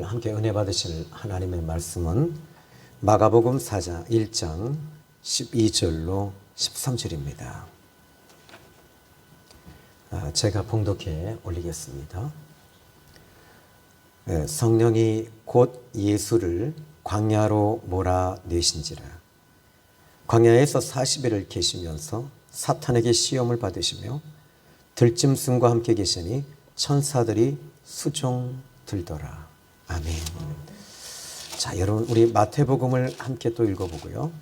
함께 은혜 받으실 하나님의 말씀은 마가복음 4장 1장 12절로 13절입니다. 제가 봉독해 올리겠습니다. 성령이 곧 예수를 광야로 몰아내신지라. 광야에서 40일을 계시면서 사탄에게 시험을 받으시며 들짐승과 함께 계시니 천사들이 수종 들더라. 아멘. 자, 여러분, 우리 마태복음을 함께 또 읽어보고요.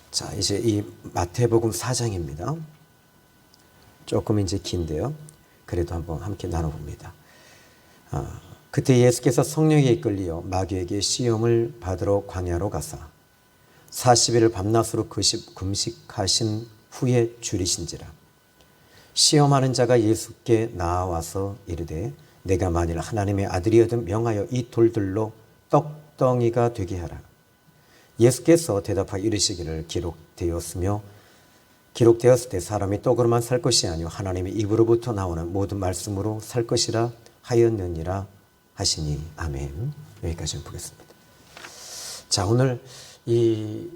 자, 이제 이 마태복음 4장입니다. 조금 이제 긴데요. 그래도 한번 함께 나눠봅니다. 그때 예수께서 성령에 이끌리어 마귀에게 시험을 받으러 광야로 가사 40일을 밤낮으로 금식하신 후에 줄이신지라. 시험하는 자가 예수께 나와서 이르되 내가 만일 하나님의 아들이거든 명하여 이 돌들로 떡덩이가 되게 하라. 예수께서 대답하여 이르시기를 기록되었을 때 사람이 떡으로만 살 것이 아니요 하나님의 입으로부터 나오는 모든 말씀으로 살 것이라 하였느니라 하시니. 아멘. 여기까지 보겠습니다. 자, 오늘 이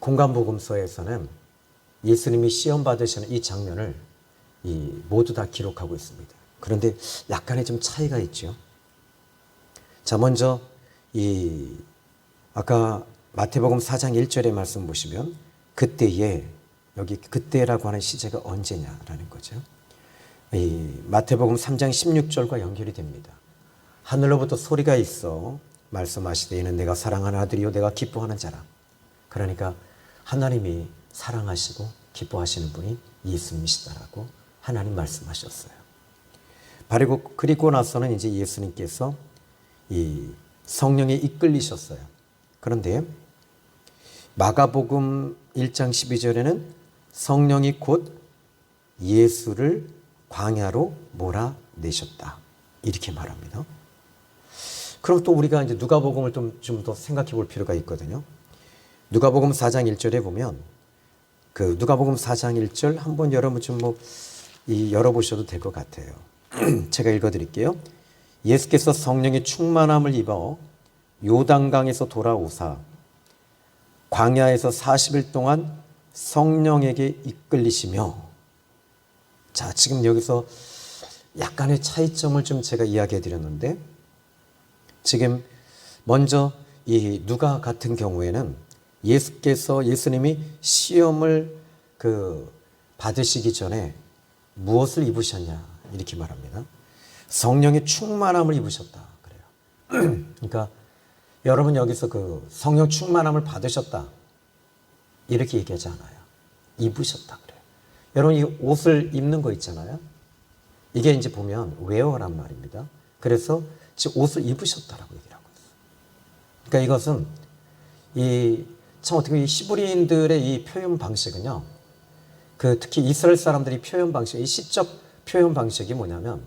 공간복음서에서는 예수님이 시험 받으시는 이 장면을 모두 다 기록하고 있습니다. 그런데 약간의 좀 차이가 있죠. 자, 먼저 아까 마태복음 4장 1절의 말씀 보시면 그때에, 여기 그때라고 하는 시제가 언제냐라는 거죠. 마태복음 3장 16절과 연결이 됩니다. 하늘로부터 소리가 있어 말씀하시되 이는 내가 사랑하는 아들이요 내가 기뻐하는 자라. 그러니까 하나님이 사랑하시고 기뻐하시는 분이 예수님이시다라고 하나님 말씀하셨어요. 그리고 나서는 이제 예수님께서 이 성령에 이끌리셨어요. 그런데 마가복음 1장 12절에는 성령이 곧 예수를 광야로 몰아내셨다. 이렇게 말합니다. 그럼 또 우리가 이제 누가복음을 좀 더 생각해 볼 필요가 있거든요. 누가복음 4장 1절에 보면 그 누가복음 4장 1절 한번 여러분 좀 열어보셔도 될 것 같아요. 제가 읽어드릴게요. 예수께서 성령의 충만함을 입어 요단강에서 돌아오사 광야에서 40일 동안 성령에게 이끌리시며. 자, 지금 여기서 약간의 차이점을 좀 제가 이야기해 드렸는데, 지금 먼저 이 누가 같은 경우에는 예수님이 시험을 받으시기 전에 무엇을 입으셨냐 이렇게 말합니다. 성령의 충만함을 입으셨다 그래요. 그러니까 여러분 여기서 성령 충만함을 받으셨다 이렇게 얘기하지 않아요. 입으셨다 그래요. 여러분 이 옷을 입는 거 있잖아요. 이게 이제 보면 웨어란 말입니다. 그래서 지금 옷을 입으셨다라고 얘기를 하고 있어요. 그러니까 이것은 참 어떻게 이 히브리인들의 이 표현 방식은요. 특히 이스라엘 사람들이 표현 방식, 이 시적 표현 방식이 뭐냐면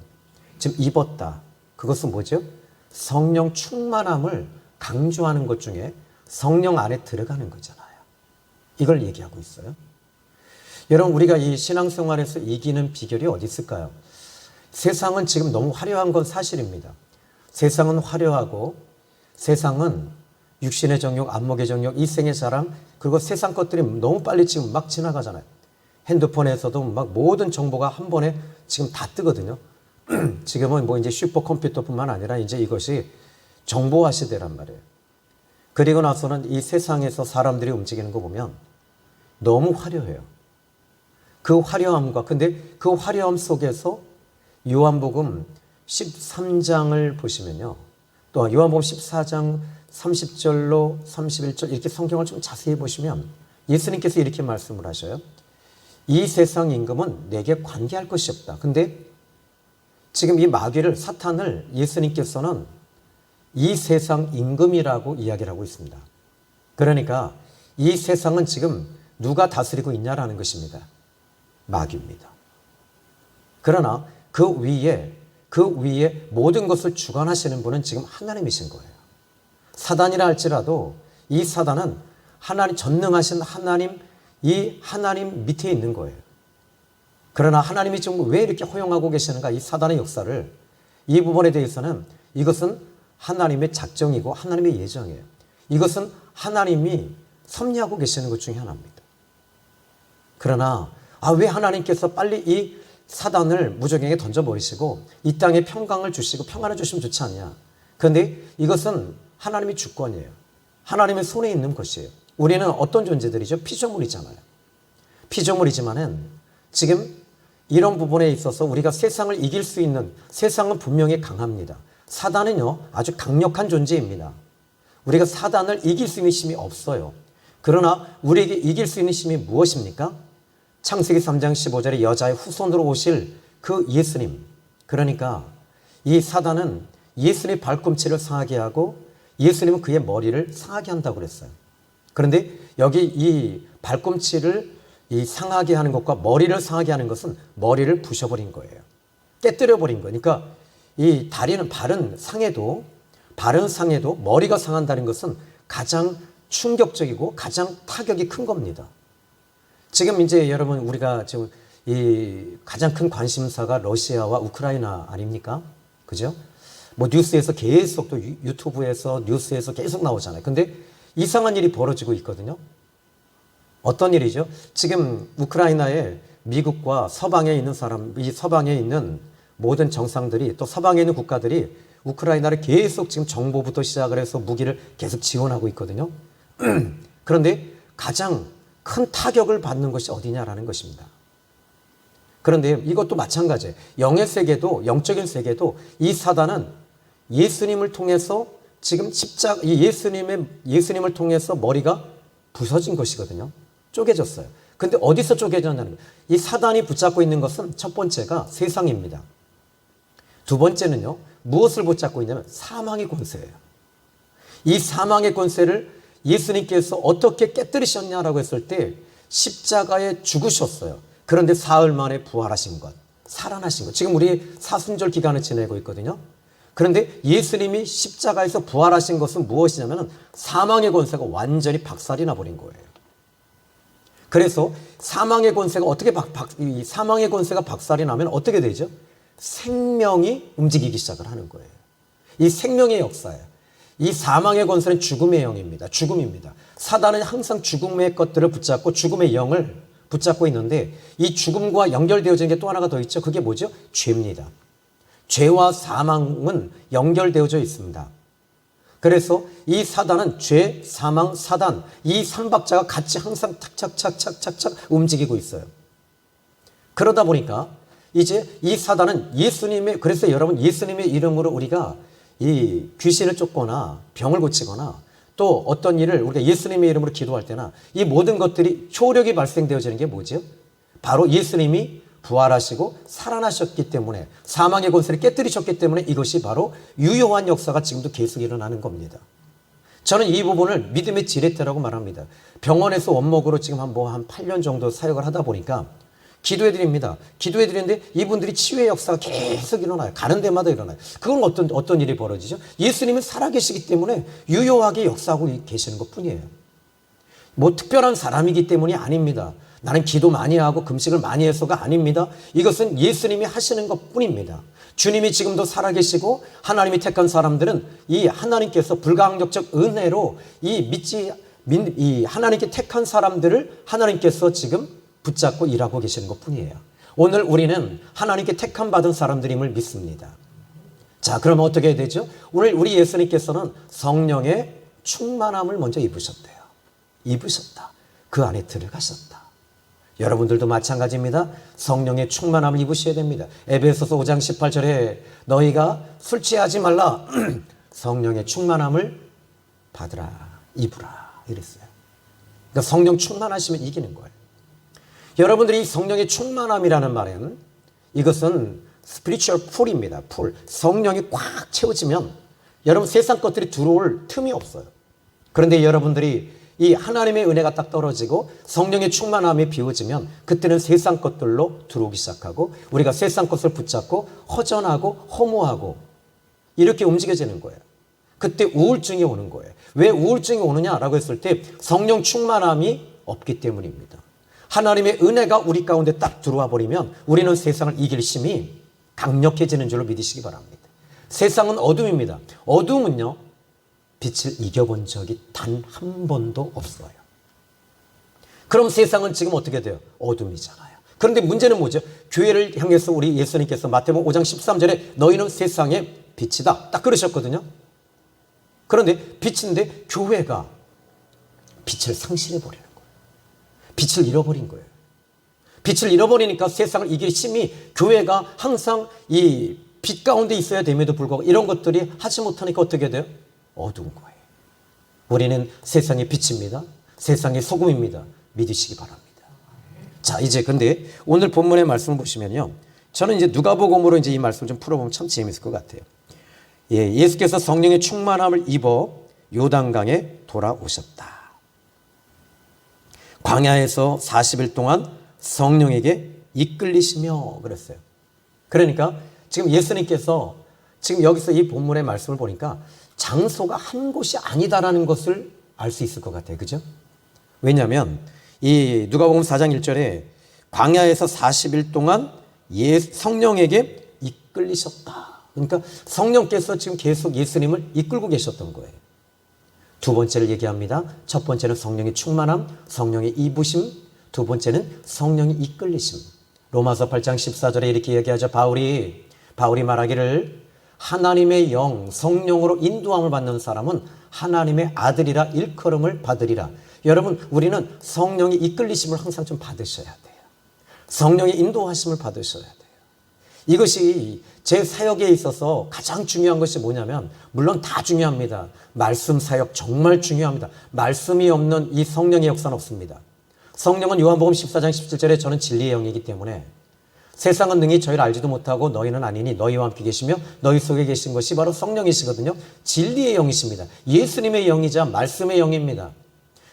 지금 입었다. 그것은 뭐죠? 성령 충만함을 강조하는 것 중에 성령 안에 들어가는 거잖아요. 이걸 얘기하고 있어요. 여러분 우리가 이 신앙생활에서 이기는 비결이 어디 있을까요? 세상은 지금 너무 화려한 건 사실입니다. 세상은 화려하고 세상은 육신의 정욕, 안목의 정욕, 이생의 자랑, 그리고 세상 것들이 너무 빨리 지금 막 지나가잖아요. 핸드폰에서도 막 모든 정보가 한 번에 지금 다 뜨거든요. 지금은 이제 슈퍼컴퓨터뿐만 아니라 이제 이것이 정보화 시대란 말이에요. 그리고 나서는 이 세상에서 사람들이 움직이는 거 보면 너무 화려해요. 그 화려함과, 근데 그 화려함 속에서 요한복음 13장을 보시면요. 또 요한복음 14장 30절로 31절 이렇게 성경을 좀 자세히 보시면 예수님께서 이렇게 말씀을 하셔요. 이 세상 임금은 내게 관계할 것이 없다. 근데 지금 이 마귀를, 사탄을 예수님께서는 이 세상 임금이라고 이야기를 하고 있습니다. 그러니까 이 세상은 지금 누가 다스리고 있냐라는 것입니다. 마귀입니다. 그러나 그 위에 모든 것을 주관하시는 분은 지금 하나님이신 거예요. 사단이라 할지라도 이 사단은 하나님, 전능하신 하나님, 이 하나님 밑에 있는 거예요. 그러나 하나님이 지금 왜 이렇게 허용하고 계시는가, 이 사단의 역사를, 이 부분에 대해서는 이것은 하나님의 작정이고 하나님의 예정이에요. 이것은 하나님이 섭리하고 계시는 것 중에 하나입니다. 그러나 왜 하나님께서 빨리 이 사단을 무적에게 던져버리시고 이 땅에 평강을 주시고 평안을 주시면 좋지 않냐. 그런데 이것은 하나님의 주권이에요. 하나님의 손에 있는 것이에요. 우리는 어떤 존재들이죠? 피조물이잖아요. 피조물이지만은 지금 이런 부분에 있어서 우리가 세상을 이길 수 있는, 세상은 분명히 강합니다. 사단은요 아주 강력한 존재입니다. 우리가 사단을 이길 수 있는 힘이 없어요. 그러나 우리에게 이길 수 있는 힘이 무엇입니까? 창세기 3장 15절에 여자의 후손으로 오실 그 예수님. 그러니까 이 사단은 예수님의 발꿈치를 상하게 하고 예수님은 그의 머리를 상하게 한다고 그랬어요. 그런데 여기 이 발꿈치를 이 상하게 하는 것과 머리를 상하게 하는 것은 머리를 부셔버린 거예요. 깨뜨려 버린 거니까 이 다리는 바른 상해도 머리가 상한다는 것은 가장 충격적이고 가장 타격이 큰 겁니다. 지금 이제 여러분 우리가 지금 이 가장 큰 관심사가 러시아와 우크라이나 아닙니까? 그죠? 뭐 뉴스에서 계속 또 유튜브에서 뉴스에서 계속 나오잖아요. 근데 이상한 일이 벌어지고 있거든요. 어떤 일이죠? 지금 우크라이나에 미국과 서방에 있는 이 서방에 있는 모든 정상들이 또 서방에 있는 국가들이 우크라이나를 계속 지금 정보부터 시작을 해서 무기를 계속 지원하고 있거든요. 그런데 가장 큰 타격을 받는 것이 어디냐라는 것입니다. 그런데 이것도 마찬가지예요. 영의 세계도, 영적인 세계도 이 사단은 예수님을 통해서 지금 예수님을 통해서 머리가 부서진 것이거든요. 쪼개졌어요. 근데 어디서 쪼개졌냐는 거예요. 이 사단이 붙잡고 있는 것은 첫 번째가 세상입니다. 두 번째는요, 무엇을 붙잡고 있냐면 사망의 권세예요. 이 사망의 권세를 예수님께서 어떻게 깨뜨리셨냐라고 했을 때 십자가에 죽으셨어요. 그런데 사흘 만에 부활하신 것, 살아나신 것. 지금 우리 사순절 기간을 지내고 있거든요. 그런데 예수님이 십자가에서 부활하신 것은 무엇이냐면 사망의 권세가 완전히 박살이 나버린 거예요. 그래서 사망의 권세가 사망의 권세가 박살이 나면 어떻게 되죠? 생명이 움직이기 시작을 하는 거예요. 이 생명의 역사예요. 이 사망의 권세는 죽음의 영입니다. 죽음입니다. 사단은 항상 죽음의 것들을 붙잡고 죽음의 영을 붙잡고 있는데 이 죽음과 연결되어진 게 또 하나가 더 있죠. 그게 뭐죠? 죄입니다. 죄와 사망은 연결되어져 있습니다. 그래서 이 사단은 죄, 사망, 사단 이 삼박자가 같이 항상 착착착착착착 움직이고 있어요. 그러다 보니까 이제 이 사단은 그래서 여러분 예수님의 이름으로 우리가 이 귀신을 쫓거나 병을 고치거나 또 어떤 일을 우리가 예수님의 이름으로 기도할 때나 이 모든 것들이 효력이 발생되어지는 게 뭐죠? 바로 예수님이 부활하시고 살아나셨기 때문에 사망의 권세를 깨뜨리셨기 때문에 이것이 바로 유효한 역사가 지금도 계속 일어나는 겁니다. 저는 이 부분을 믿음의 지렛대라고 말합니다. 병원에서 원목으로 지금 한 8년 정도 사역을 하다 보니까 기도해드립니다. 기도해드리는데 이분들이 치유의 역사가 계속 일어나요. 가는 데마다 일어나요. 그건 어떤 일이 벌어지죠? 예수님은 살아계시기 때문에 유효하게 역사하고 계시는 것 뿐이에요. 뭐 특별한 사람이기 때문이 아닙니다. 나는 기도 많이 하고 금식을 많이 해서가 아닙니다. 이것은 예수님이 하시는 것 뿐입니다. 주님이 지금도 살아계시고 하나님이 택한 사람들은 이 하나님께서 불가항력적 은혜로 하나님께 택한 사람들을 하나님께서 지금 붙잡고 일하고 계시는 것 뿐이에요. 오늘 우리는 하나님께 택함 받은 사람들임을 믿습니다. 자, 그러면 어떻게 해야 되죠? 오늘 우리 예수님께서는 성령의 충만함을 먼저 입으셨대요. 입으셨다. 그 안에 들어가셨다. 여러분들도 마찬가지입니다. 성령의 충만함을 입으셔야 됩니다. 에베소서 5장 18절에 너희가 술 취하지 말라. 성령의 충만함을 받으라. 입으라. 이랬어요. 그러니까 성령 충만하시면 이기는 거예요. 여러분들이 성령의 충만함이라는 말은 이것은 spiritual full입니다. full. 성령이 꽉 채워지면 여러분 세상 것들이 들어올 틈이 없어요. 그런데 여러분들이 이 하나님의 은혜가 딱 떨어지고 성령의 충만함이 비워지면 그때는 세상 것들로 들어오기 시작하고 우리가 세상 것을 붙잡고 허전하고 허무하고 이렇게 움직여지는 거예요. 그때 우울증이 오는 거예요. 왜 우울증이 오느냐라고 했을 때 성령 충만함이 없기 때문입니다. 하나님의 은혜가 우리 가운데 딱 들어와 버리면 우리는 세상을 이길 힘이 강력해지는 줄로 믿으시기 바랍니다. 세상은 어둠입니다. 어둠은요, 빛을 이겨본 적이 단 한 번도 없어요. 그럼 세상은 지금 어떻게 돼요? 어둠이잖아요. 그런데 문제는 뭐죠? 교회를 향해서 우리 예수님께서 마태복음 5장 13절에 너희는 세상의 빛이다, 딱 그러셨거든요. 그런데 빛인데 교회가 빛을 상실해버리는 거예요. 빛을 잃어버린 거예요. 빛을 잃어버리니까 세상을 이길 힘이, 교회가 항상 이 빛 가운데 있어야 됨에도 불구하고 이런 것들이 하지 못하니까 어떻게 돼요? 어두운 거예요. 우리는 세상의 빛입니다. 세상의 소금입니다. 믿으시기 바랍니다. 자, 이제 근데 오늘 본문의 말씀을 보시면요, 저는 이제 누가복음으로 이제 이 말씀을 좀 풀어보면 참 재미있을 것 같아요. 예, 예수께서 성령의 충만함을 입어 요단강에 돌아오셨다. 광야에서 40일 동안 성령에게 이끌리시며 그랬어요. 그러니까 지금 예수님께서 지금 여기서 이 본문의 말씀을 보니까 장소가 한 곳이 아니다라는 것을 알 수 있을 것 같아요. 그죠? 왜냐하면 이 누가복음 4장 1절에 광야에서 40일 동안 성령에게 이끌리셨다. 그러니까 성령께서 지금 계속 예수님을 이끌고 계셨던 거예요. 두 번째를 얘기합니다. 첫 번째는 성령의 충만함, 성령의 이부심. 두 번째는 성령의 이끌리심. 로마서 8장 14절에 이렇게 얘기하죠. 바울이 말하기를 하나님의 영, 성령으로 인도함을 받는 사람은 하나님의 아들이라 일컬음을 받으리라. 여러분, 우리는 성령의 이끌리심을 항상 좀 받으셔야 돼요. 성령의 인도하심을 받으셔야 돼요. 이것이 제 사역에 있어서 가장 중요한 것이 뭐냐면, 물론 다 중요합니다. 말씀 사역 정말 중요합니다. 말씀이 없는 이 성령의 역사는 없습니다. 성령은 요한복음 14장 17절에 저는 진리의 영이기 때문에 세상은 능히 저희를 알지도 못하고 너희는 아니니 너희와 함께 계시며 너희 속에 계신 것이 바로 성령이시거든요. 진리의 영이십니다. 예수님의 영이자 말씀의 영입니다.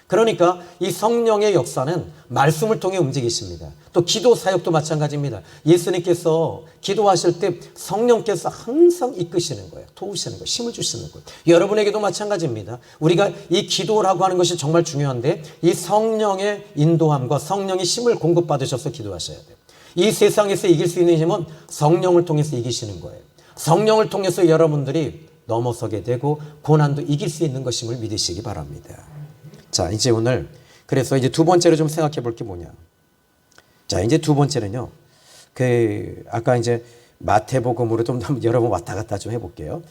그러니까 이 성령의 역사는 말씀을 통해 움직이십니다. 또 기도 사역도 마찬가지입니다. 예수님께서 기도하실 때 성령께서 항상 이끄시는 거예요. 도우시는 거예요. 힘을 주시는 거예요. 여러분에게도 마찬가지입니다. 우리가 이 기도라고 하는 것이 정말 중요한데 이 성령의 인도함과 성령의 힘을 공급받으셔서 기도하셔야 돼요. 이 세상에서 이길 수 있는 힘은 성령을 통해서 이기시는 거예요. 성령을 통해서 여러분들이 넘어서게 되고 고난도 이길 수 있는 것임을 믿으시기 바랍니다. 자, 이제 오늘 그래서 이제 두 번째로 좀 생각해 볼 게 뭐냐. 자, 이제 두 번째는요. 아까 이제 마태복음으로 좀 여러 번 왔다 갔다 좀 해볼게요.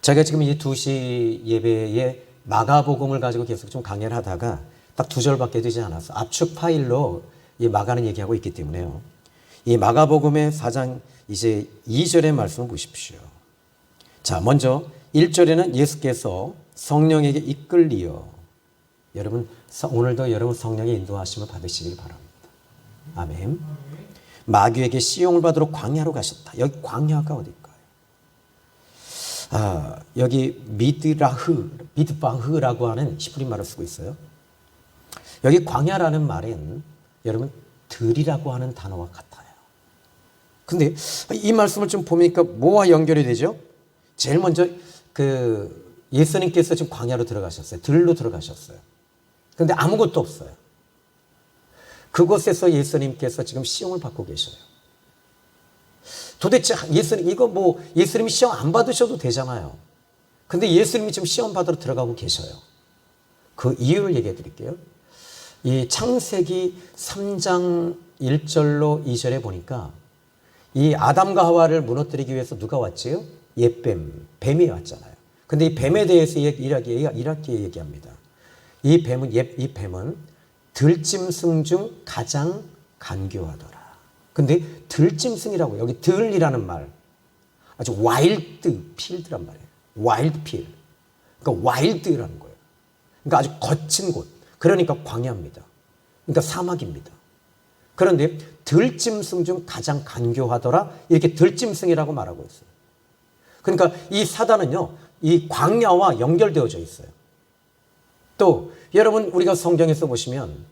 제가 지금 이제 2시 예배에 마가복음을 가지고 계속 좀 강의를 하다가 딱 2절밖에 되지 않았어. 압축 파일로 이 마가는 얘기하고 있기 때문에요. 이 마가복음의 4장 이제 2절의 말씀을 보십시오. 자, 먼저 1절에는 예수께서 성령에게 이끌리어, 여러분 오늘도 여러분 성령의 인도하심을 받으시길 바랍니다. 아멘. 마귀에게 시용을 받으러 광야로 가셨다. 여기 광야가 어딜까요? 여기 미드바흐라고 하는 히브리 말을 쓰고 있어요. 여기 광야라는 말은 여러분 들이라고 하는 단어와 같아요. 근데 이 말씀을 좀 보니까 뭐와 연결이 되죠? 제일 먼저 예수님께서 지금 광야로 들어가셨어요. 들로 들어가셨어요. 그런데 아무것도 없어요. 그곳에서 예수님께서 지금 시험을 받고 계셔요. 도대체 예수님이 시험 안 받으셔도 되잖아요. 근데 예수님이 지금 시험 받으러 들어가고 계셔요. 그 이유를 얘기해 드릴게요. 이 창세기 3장 1절로 2절에 보니까 이 아담과 하와를 무너뜨리기 위해서 누가 왔지요? 뱀이 왔잖아요. 근데 이 뱀에 대해서 이렇게 얘기합니다. 이 뱀은 들짐승 중 가장 간교하더라. 근데 들짐승이라고, 여기 들이라는 말, 아주 와일드 필드란 말이에요. 와일드 필. 그러니까 와일드라는 거예요. 그러니까 아주 거친 곳. 그러니까 광야입니다. 그러니까 사막입니다. 그런데 들짐승 중 가장 간교하더라. 이렇게 들짐승이라고 말하고 있어요. 그러니까 이 사단은요, 이 광야와 연결되어져 있어요. 또 여러분 우리가 성경에서 보시면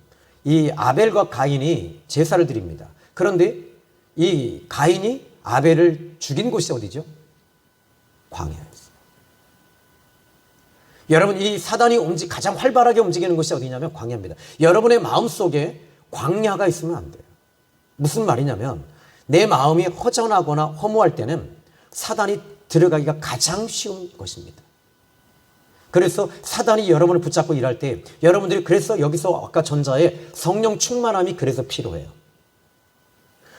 이 아벨과 가인이 제사를 드립니다. 그런데 이 가인이 아벨을 죽인 곳이 어디죠? 광야였어요. 여러분 이 사단이 가장 활발하게 움직이는 곳이 어디냐면 광야입니다. 여러분의 마음속에 광야가 있으면 안 돼요. 무슨 말이냐면 내 마음이 허전하거나 허무할 때는 사단이 들어가기가 가장 쉬운 것입니다. 그래서 사단이 여러분을 붙잡고 일할 때 여러분들이 그래서 여기서 아까 전자에 성령 충만함이 그래서 필요해요.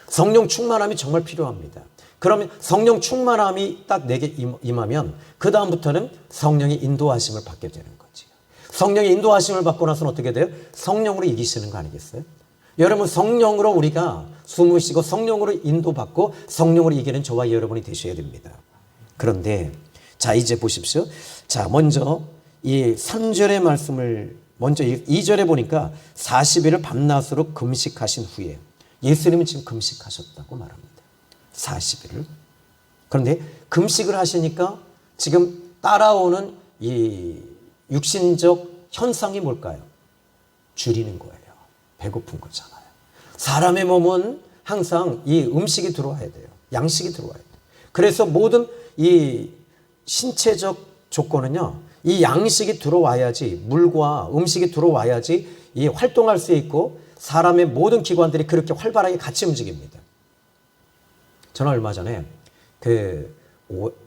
성령 충만함이 정말 필요합니다. 그러면 성령 충만함이 딱 내게 임하면 그 다음부터는 성령의 인도하심을 받게 되는 거지. 성령의 인도하심을 받고 나서는 어떻게 돼요? 성령으로 이기시는 거 아니겠어요? 여러분 성령으로 우리가 숨을 쉬고 성령으로 인도받고 성령으로 이기는 저와 여러분이 되셔야 됩니다. 그런데 자 이제 보십시오. 자 먼저 이 3절의 말씀을 먼저 2절에 보니까 40일을 밤낮으로 금식하신 후에 예수님은 지금 금식하셨다고 말합니다. 40일을. 그런데 금식을 하시니까 지금 따라오는 이 육신적 현상이 뭘까요? 줄이는 거예요. 배고픈 거잖아요. 사람의 몸은 항상 이 음식이 들어와야 돼요. 양식이 들어와야 돼요. 그래서 모든 이 신체적 조건은요, 이 양식이 들어와야지, 물과 음식이 들어와야지 이 활동할 수 있고 사람의 모든 기관들이 그렇게 활발하게 같이 움직입니다. 저는 얼마 전에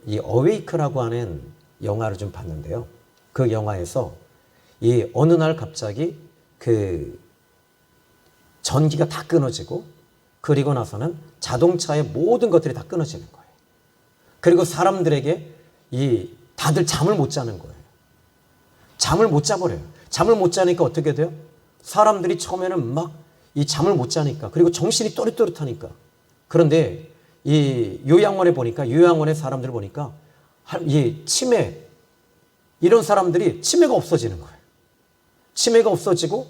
이 어웨이크라고 하는 영화를 좀 봤는데요. 그 영화에서 이 어느 날 갑자기 그 전기가 다 끊어지고 그리고 나서는 자동차의 모든 것들이 다 끊어지는 거예요. 그리고 사람들에게 다들 잠을 못 자는 거예요. 잠을 못 자버려요. 잠을 못 자니까 어떻게 돼요? 사람들이 처음에는 막 이 잠을 못 자니까 그리고 정신이 또릿또릿하니까 그런데 이 요양원에 보니까 요양원의 사람들 보니까 이 치매 이런 사람들이 치매가 없어지는 거예요. 치매가 없어지고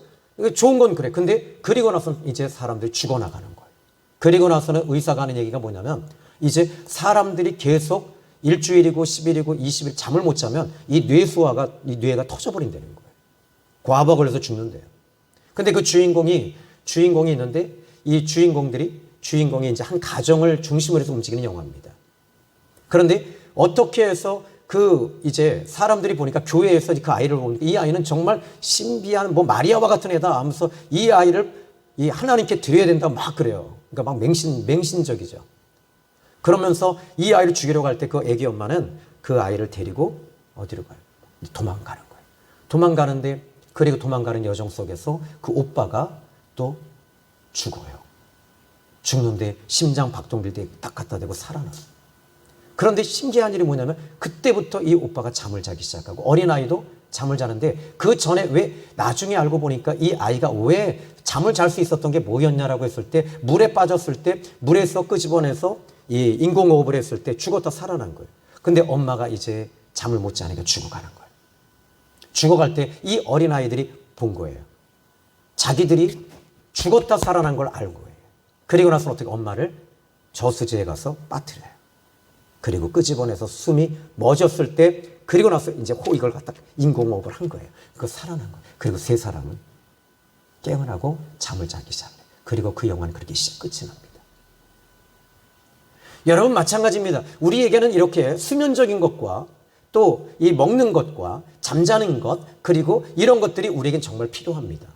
좋은 건 그래. 근데 그리고 나서는 이제 사람들이 죽어나가는 거예요. 그리고 나서는 의사가 하는 얘기가 뭐냐면 이제 사람들이 계속 일주일이고 10일이고 20일 잠을 못 자면 이 뇌가 터져버린다는 거예요. 과부하 걸려서 죽는데요. 근데 그 주인공이 있는데 이 주인공이 이제 한 가정을 중심으로 해서 움직이는 영화입니다. 그런데 어떻게 해서 이제 사람들이 보니까 교회에서 그 아이를 보니까 이 아이는 정말 신비한 마리아와 같은 애다 하면서 이 아이를 이 하나님께 드려야 된다 막 그래요. 그러니까 막 맹신적이죠. 그러면서 이 아이를 죽이려고 할 때 그 애기 엄마는 그 아이를 데리고 어디로 가요? 도망가는 거예요. 도망가는데 그리고 도망가는 여정 속에서 그 오빠가 또 죽어요. 죽는데 심장 박동길 때 딱 갖다 대고 살아나요. 그런데 신기한 일이 뭐냐면 그때부터 이 오빠가 잠을 자기 시작하고 어린아이도 잠을 자는데 그 전에 왜 나중에 알고 보니까 이 아이가 왜 잠을 잘 수 있었던 게 뭐였냐라고 했을 때 물에 빠졌을 때 물에서 끄집어내서 이 인공호흡을 했을 때 죽었다 살아난 거예요. 근데 엄마가 이제 잠을 못 자니까 죽어가는 거예요. 죽어갈 때 이 어린아이들이 본 거예요. 자기들이 죽었다 살아난 걸 알고 거예요. 그리고 나서 어떻게 엄마를 저수지에 가서 빠뜨려요. 그리고 끄집어내서 숨이 멎었을 때 그리고 나서 이제 이걸 갖다 인공호흡을 한 거예요. 그거 살아난 거예요. 그리고 세 사람은 깨어나고 잠을 자기 시작해요. 그리고 그 영화는 그렇게 끝이 납니다. 여러분 마찬가지입니다. 우리에게는 이렇게 수면적인 것과 또 이 먹는 것과 잠자는 것 그리고 이런 것들이 우리에겐 정말 필요합니다.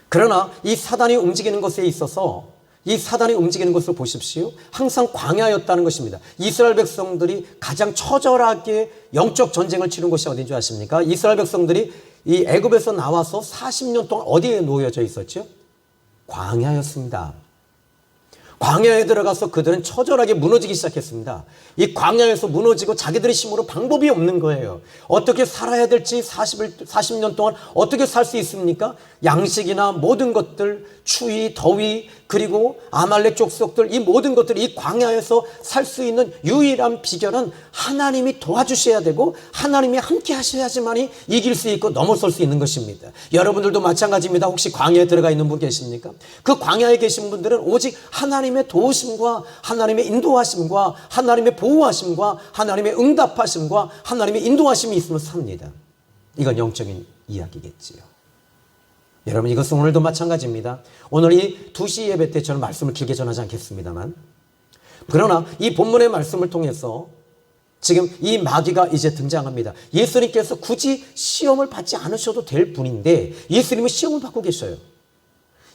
그러나 이 사단이 움직이는 것에 있어서 이 사단이 움직이는 것을 보십시오. 항상 광야였다는 것입니다. 이스라엘 백성들이 가장 처절하게 영적 전쟁을 치른 곳이 어딘지 아십니까? 이스라엘 백성들이 이 애굽에서 나와서 40년 동안 어디에 놓여져 있었죠? 광야였습니다. 광야에 들어가서 그들은 처절하게 무너지기 시작했습니다. 이 광야에서 무너지고 자기들의 힘으로 방법이 없는 거예요. 어떻게 살아야 될지 40년 동안 어떻게 살 수 있습니까? 양식이나 모든 것들, 추위, 더위, 그리고 아말렉 족속들 이 모든 것들이 이 광야에서 살 수 있는 유일한 비결은 하나님이 도와주셔야 되고 하나님이 함께 하셔야지만이 이길 수 있고 넘어설 수 있는 것입니다. 여러분들도 마찬가지입니다. 혹시 광야에 들어가 있는 분 계십니까? 그 광야에 계신 분들은 오직 하나님의 도우심과 하나님의 인도하심과 하나님의 보호하심과 하나님의 응답하심과 하나님의 인도하심이 있으면 삽니다. 이건 영적인 이야기겠지요. 여러분 이것은 오늘도 마찬가지입니다. 오늘 이 2시 예배 때 저는 말씀을 길게 전하지 않겠습니다만 그러나 이 본문의 말씀을 통해서 지금 이 마귀가 이제 등장합니다. 예수님께서 굳이 시험을 받지 않으셔도 될 분인데 예수님은 시험을 받고 계셔요.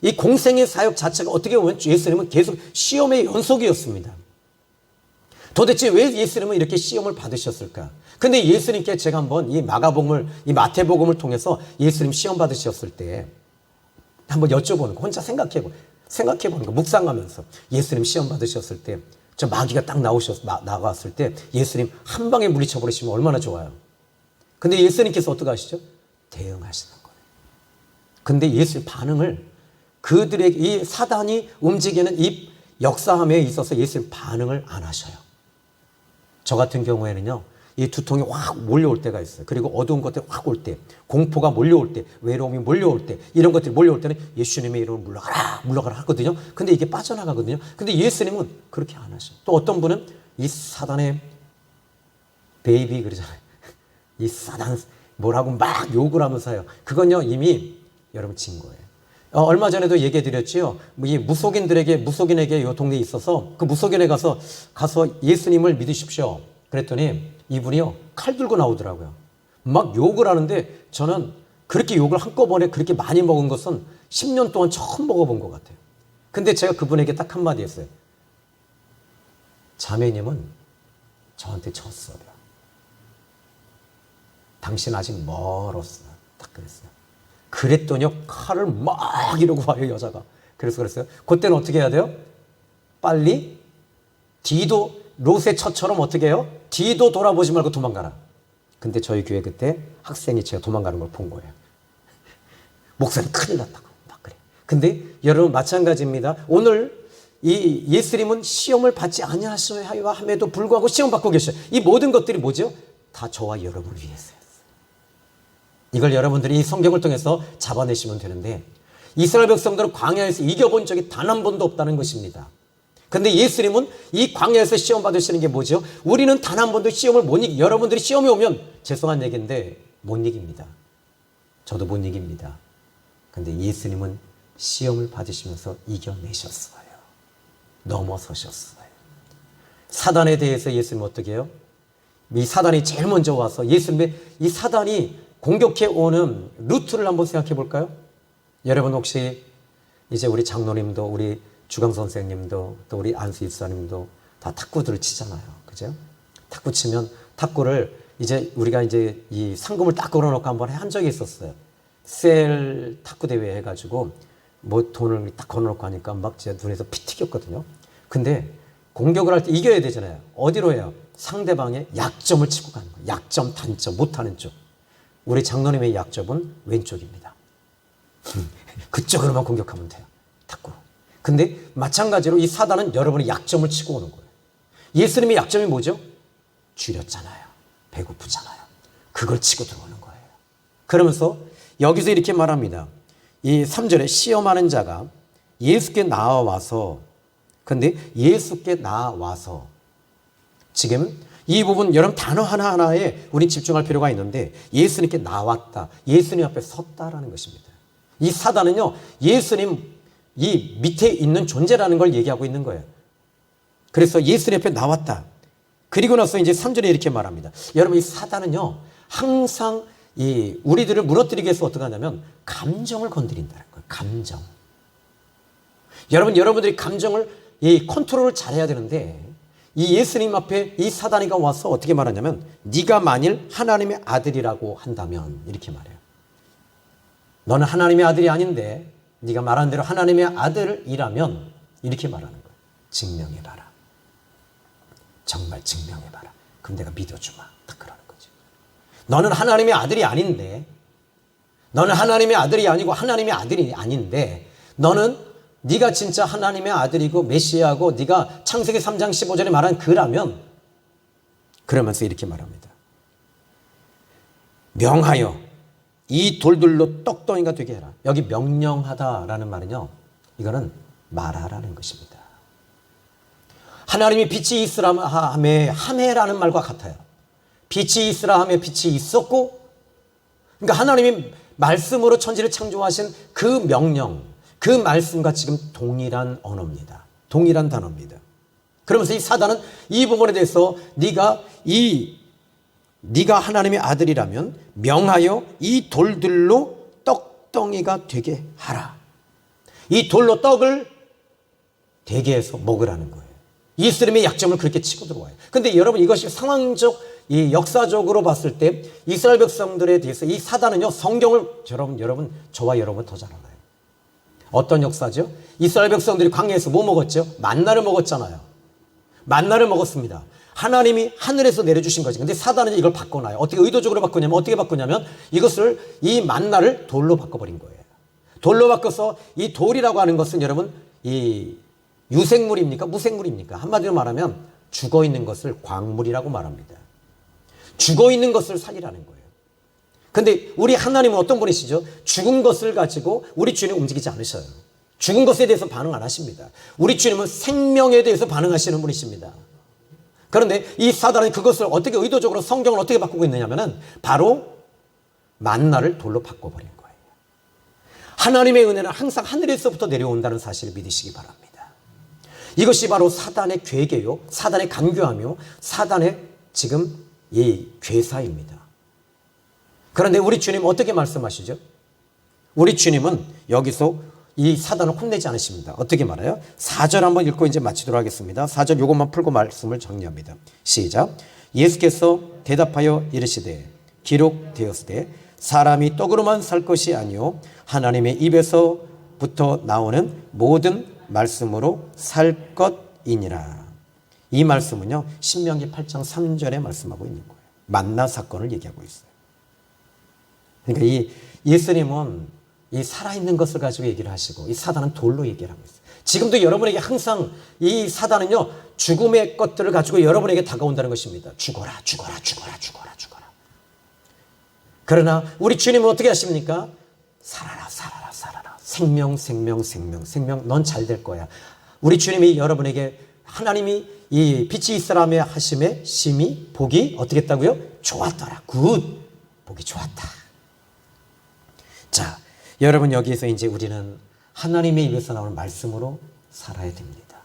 이 공생의 사역 자체가 어떻게 보면 예수님은 계속 시험의 연속이었습니다. 도대체 왜 예수님은 이렇게 시험을 받으셨을까? 근데 예수님께 제가 한번 이 마가복음을, 이 마태복음을 통해서 예수님 시험 받으셨을 때 한번 여쭤보는 거, 혼자 생각해보는 거, 묵상하면서 예수님 시험 받으셨을 때 저 마귀가 딱 나왔을 때 예수님 한 방에 물리쳐버리시면 얼마나 좋아요. 근데 예수님께서 어떻게 하시죠? 대응하시는 거예요. 근데 예수의 반응을 그들에게 이 사단이 움직이는 이 역사함에 있어서 예수님 반응을 안 하셔요. 저 같은 경우에는요, 이 두통이 확 몰려올 때가 있어요. 그리고 어두운 것들이 확 올 때, 공포가 몰려올 때, 외로움이 몰려올 때, 이런 것들이 몰려올 때는 예수님의 이름을 물러가라 하거든요. 근데 이게 빠져나가거든요. 근데 예수님은 그렇게 안 하셔요. 또 어떤 분은 이 사단의 베이비 그러잖아요. 이 사단 뭐라고 막 욕을 하면서 해요. 그건요, 이미 여러분 진 거예요. 얼마 전에도 얘기해 드렸죠. 이 무속인에게 이 동네에 있어서 그 무속인에 가서 예수님을 믿으십시오. 그랬더니 이분이요, 칼 들고 나오더라고요. 막 욕을 하는데 저는 그렇게 욕을 한꺼번에 그렇게 많이 먹은 것은 10년 동안 처음 먹어본 것 같아요. 근데 제가 그분에게 딱 한마디 했어요. 자매님은 저한테 졌어요. 당신 아직 멀었어. 딱 그랬어요. 그랬더니요, 칼을 막 이러고 와요, 여자가. 그래서 그랬어요. 그때는 어떻게 해야 돼요? 빨리 롯의 처처럼 어떻게 해요? 뒤도 돌아보지 말고 도망가라. 근데 저희 교회 그때 학생이 제가 도망가는 걸 본 거예요. 목사님 큰일 났다고 막 그래. 근데 여러분 마찬가지입니다. 오늘 이 예수님은 시험을 받지 아니하셔야 함에도 불구하고 시험 받고 계셔요. 이 모든 것들이 뭐죠? 다 저와 여러분을 위해서였어요. 이걸 여러분들이 이 성경을 통해서 잡아내시면 되는데, 이스라엘 백성들은 광야에서 이겨본 적이 단 한 번도 없다는 것입니다. 근데 예수님은 이 광야에서 시험 받으시는 게 뭐죠? 우리는 단 한 번도 시험을 못 이기, 여러분들이 시험이 오면 죄송한 얘기인데 못 이깁니다. 저도 못 이깁니다. 근데 예수님은 시험을 받으시면서 이겨내셨어요. 넘어서셨어요. 사단에 대해서 예수님은 어떻게 해요? 이 사단이 제일 먼저 와서 이 사단이 공격해 오는 루트를 한번 생각해 볼까요? 여러분 혹시 이제 우리 장로님도, 우리 주강 선생님도, 또 우리 안수 입사님도 다 탁구들을 치잖아요. 그죠? 탁구 치면 탁구를 이제 우리가 이제 이 상금을 딱 걸어놓고 한번 한 적이 있었어요. 셀 탁구 대회 해가지고 뭐 돈을 딱 걸어놓고 하니까 막 제 눈에서 피 튀겼거든요. 근데 공격을 할 때 이겨야 되잖아요. 어디로 해요? 상대방의 약점을 치고 가는 거예요. 약점, 단점, 못하는 쪽. 우리 장로님의 약점은 왼쪽입니다. 그쪽으로만 공격하면 돼요. 탁구. 근데 마찬가지로 이 사단은 여러분의 약점을 치고 오는 거예요. 예수님의 약점이 뭐죠? 줄였잖아요. 배고프잖아요. 그걸 치고 들어오는 거예요. 그러면서 여기서 이렇게 말합니다. 이 3절에 시험하는 자가 예수께 나와서, 근데 예수께 나와서, 지금 이 부분 여러분 단어 하나하나에 우린 집중할 필요가 있는데, 예수님께 나왔다, 예수님 앞에 섰다라는 것입니다. 이 사단은요, 예수님 이 밑에 있는 존재라는 걸 얘기하고 있는 거예요. 그래서 예수님 앞에 나왔다. 그리고 나서 이제 3절에 이렇게 말합니다. 여러분, 이 사단은요, 항상 이 우리들을 무너뜨리기 위해서 어떻게 하냐면 감정을 건드린다는 거예요. 감정. 여러분들이 감정을 이 컨트롤을 잘해야 되는데, 이 예수님 앞에 이 사단이가 와서 어떻게 말하냐면, 네가 만일 하나님의 아들이라고 한다면, 이렇게 말해요. 너는 하나님의 아들이 아닌데 네가 말한 대로 하나님의 아들이라면, 이렇게 말하는 거예요. 증명해봐라. 정말 증명해봐라. 그럼 내가 믿어주마. 딱 그러는 거죠. 너는 하나님의 아들이 아닌데, 너는 하나님의 아들이 아니고 하나님의 아들이 아닌데, 네가 진짜 하나님의 아들이고 메시아고 네가 창세기 3장 15절에 말한 그라면, 그러면서 이렇게 말합니다. 명하여 이 돌들로 떡덩이가 되게 해라. 여기 명령하다라는 말은요, 이거는 말하라는 것입니다. 하나님이 빛이 있으라 함에 함에라는 말과 같아요. 빛이 있으라 함에 빛이 있었고, 그러니까 하나님이 말씀으로 천지를 창조하신 그 명령, 그 말씀과 지금 동일한 언어입니다. 동일한 단어입니다. 그러면서 이 사단은 이 부분에 대해서 네가 하나님의 아들이라면 명하여 이 돌들로 떡덩이가 되게 하라. 이 돌로 떡을 되게 해서 먹으라는 거예요. 이스라엘의 약점을 그렇게 치고 들어와요. 근데 여러분 이것이 상황적, 이 역사적으로 봤을 때 이스라엘 백성들에 대해서 이 사단은요, 성경을 여러분 저와 여러분 더 잘 알아요. 어떤 역사죠? 이스라엘 백성들이 광야에서 뭐 먹었죠? 만나를 먹었잖아요. 만나를 먹었습니다. 하나님이 하늘에서 내려주신 거지. 근데 사단은 이걸 바꿔놔요. 어떻게 의도적으로 바꾸냐면, 어떻게 바꾸냐면 이것을, 이 만나를 돌로 바꿔버린 거예요. 돌로 바꿔서, 이 돌이라고 하는 것은 여러분 이 유생물입니까? 무생물입니까? 한마디로 말하면 죽어 있는 것을 광물이라고 말합니다. 죽어 있는 것을 살리라는 거예요. 근데 우리 하나님은 어떤 분이시죠? 죽은 것을 가지고 우리 주님 움직이지 않으셔요. 죽은 것에 대해서 반응 안 하십니다. 우리 주님은 생명에 대해서 반응하시는 분이십니다. 그런데 이 사단은 그것을 어떻게 의도적으로 성경을 어떻게 바꾸고 있느냐면은 바로 만나를 돌로 바꿔버린 거예요. 하나님의 은혜는 항상 하늘에서부터 내려온다는 사실을 믿으시기 바랍니다. 이것이 바로 사단의 괴계요, 사단의 간교하며 사단의 지금 이 괴사입니다. 그런데 우리 주님 어떻게 말씀하시죠? 우리 주님은 여기서 이 사단을 혼내지 않으십니다. 어떻게 말해요? 4절 한번 읽고 이제 마치도록 하겠습니다. 4절 요것만 풀고 말씀을 정리합니다. 시작. 예수께서 대답하여 이르시되 기록되었으되 사람이 떡으로만 살 것이 아니요 하나님의 입에서부터 나오는 모든 말씀으로 살 것이니라. 이 말씀은요, 신명기 8장 3절에 말씀하고 있는 거예요. 만나 사건을 얘기하고 있어요. 그러니까 이 예수님은 이 살아있는 것을 가지고 얘기를 하시고, 이 사단은 돌로 얘기를 하고 있어요. 지금도 여러분에게 항상 이 사단은요, 죽음의 것들을 가지고 여러분에게 다가온다는 것입니다. 죽어라, 죽어라, 죽어라, 죽어라, 죽어라. 그러나 우리 주님은 어떻게 하십니까? 살아라, 살아라, 살아라. 생명, 생명, 생명, 생명. 넌 잘 될 거야. 우리 주님이 여러분에게, 하나님이 이 빛이 있으라며 하심에 심히 복이 어떻게 했다고요? 좋았더라. 굿. 복이 좋았다. 자, 여러분 여기에서 이제 우리는 하나님의 입에서 나오는 말씀으로 살아야 됩니다.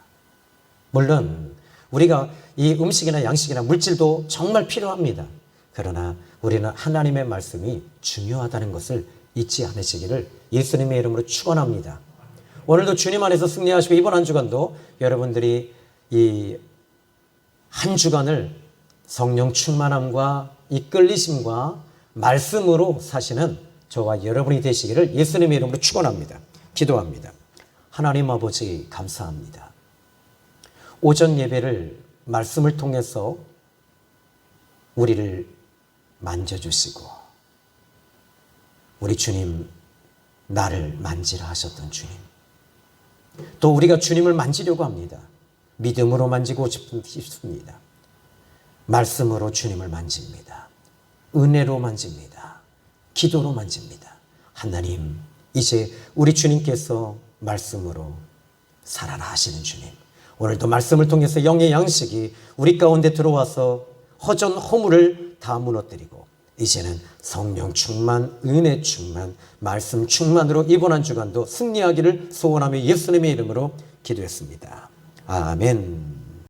물론 우리가 이 음식이나 양식이나 물질도 정말 필요합니다. 그러나 우리는 하나님의 말씀이 중요하다는 것을 잊지 않으시기를 예수님의 이름으로 축원합니다. 오늘도 주님 안에서 승리하시고 이번 한 주간도 여러분들이 이 한 주간을 성령 충만함과 이끌리심과 말씀으로 사시는 저와 여러분이 되시기를 예수님의 이름으로 축원합니다. 기도합니다. 하나님 아버지 감사합니다. 오전 예배를 말씀을 통해서 우리를 만져주시고 우리 주님 나를 만지라 하셨던 주님, 또 우리가 주님을 만지려고 합니다. 믿음으로 만지고 싶습니다. 말씀으로 주님을 만집니다. 은혜로 만집니다. 기도로 만집니다. 하나님, 이제 우리 주님께서 말씀으로 살아라 하시는 주님, 오늘도 말씀을 통해서 영의 양식이 우리 가운데 들어와서 허전 허물을 다 무너뜨리고 이제는 성령 충만, 은혜 충만, 말씀 충만으로 이번 한 주간도 승리하기를 소원하며 예수님의 이름으로 기도했습니다. 아멘.